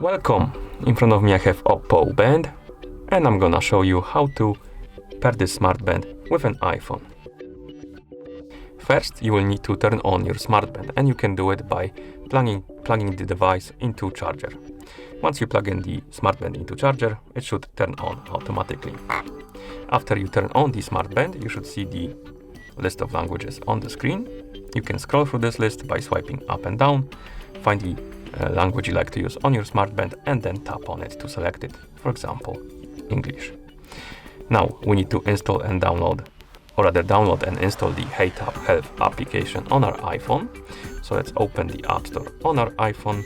Welcome! In front of me I have OPPO Band, and I'm gonna show you how to pair this Smartband with an iPhone. First, you will need to turn on your Smartband, and you can do it by plugging the device into charger. Once you plug in the Smartband into charger, it should turn on automatically. After you turn on the Smartband, you should see the list of languages on the screen. You can scroll through this list by swiping up and down, find the language you like to use on your Smartband, and then tap on it to select it, for example, English. Now we need to install and download, or rather download and install the HeyTap Help application on our iPhone. So let's open the App Store on our iPhone.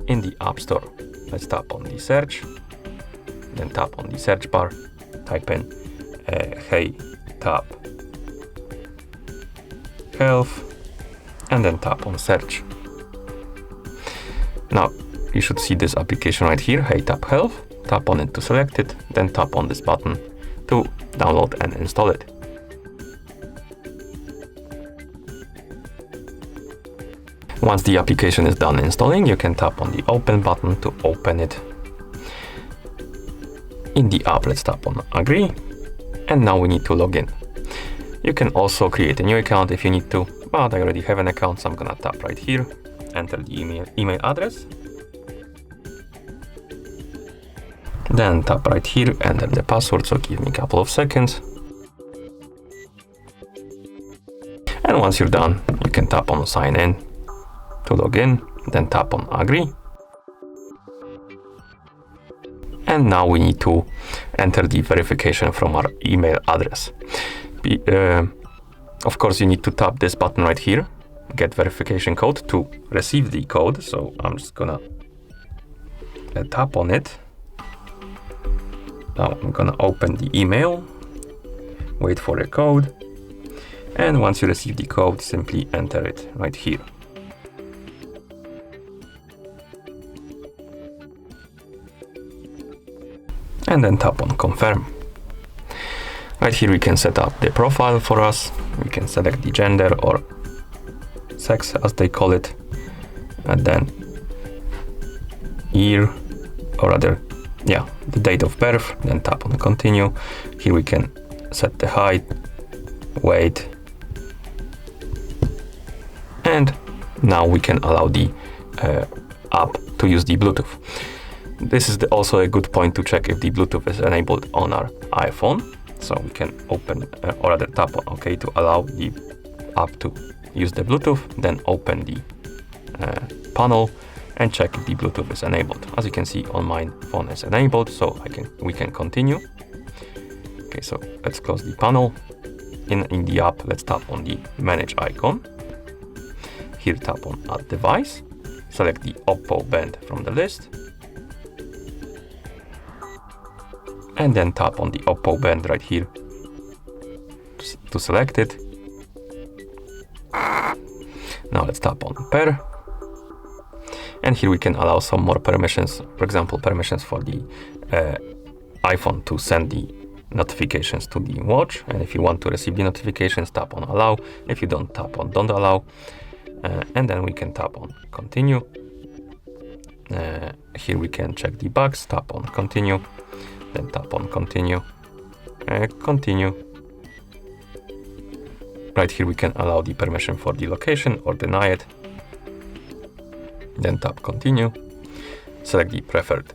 In the App Store, let's tap on the search, then tap on the search bar, type in HeyTap Help, and then tap on search. Now you should see this application right here, HeyTap Help. Tap on it to select it, then tap on this button to download and install it. Once the application is done installing, you can tap on the Open button to open it. In the app, let's tap on Agree, and now we need to log in. You can also create a new account if you need to, but I already have an account, so I'm gonna tap right here, enter the email address. Then tap right here, enter the password, so give me a couple of seconds. And once you're done, you can tap on sign in to log in, then tap on agree. And now we need to enter the verification from our email address. Of course, you need to tap this button right here, get verification code, to receive the code. So I'm just gonna tap on it. Now I'm gonna open the email, wait for a code, and once you receive the code, simply enter it right here. And then tap on confirm. Right here we can set up the profile for us. We can select the gender or sex as they call it, and then year, or rather, the date of birth, then tap on continue. Here we can set the height, weight, and now we can allow the app to use the Bluetooth. This is also a good point to check if the Bluetooth is enabled on our iPhone. So we can open or rather tap on OK to allow the app to use the Bluetooth, then open the panel and check if the Bluetooth is enabled. As you can see, on my phone is enabled, so we can continue. Okay, so let's close the panel. In the app, let's tap on the manage icon. Here tap on add device, select the OPPO Band from the list, and then tap on the OPPO Band right here to select it. Now let's tap on pair. And here we can allow some more permissions, for example, permissions for the iPhone to send the notifications to the watch. And if you want to receive the notifications, tap on allow. If you don't, tap on don't allow. And then we can tap on continue. Here we can check the bugs, tap on continue, then tap on continue, continue. Right here we can allow the permission for the location or deny it. Then tap continue, select the preferred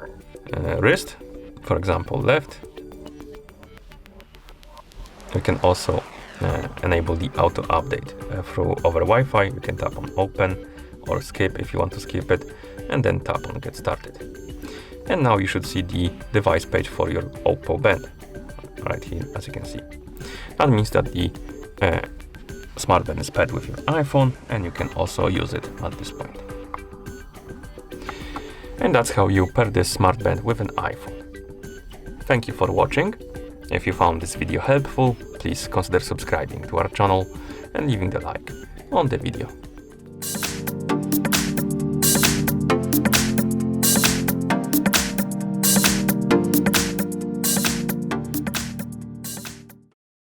wrist, for example left. We can also enable the auto update over Wi-Fi. You can tap on open or skip if you want to skip it, and then tap on get started. And now you should see the device page for your OPPO Band right here, as you can see. That means that the Smartband is paired with your iPhone, and you can also use it at this point. And that's how you pair this Smartband with an iPhone. Thank you for watching. If you found this video helpful, please consider subscribing to our channel and leaving the like on the video.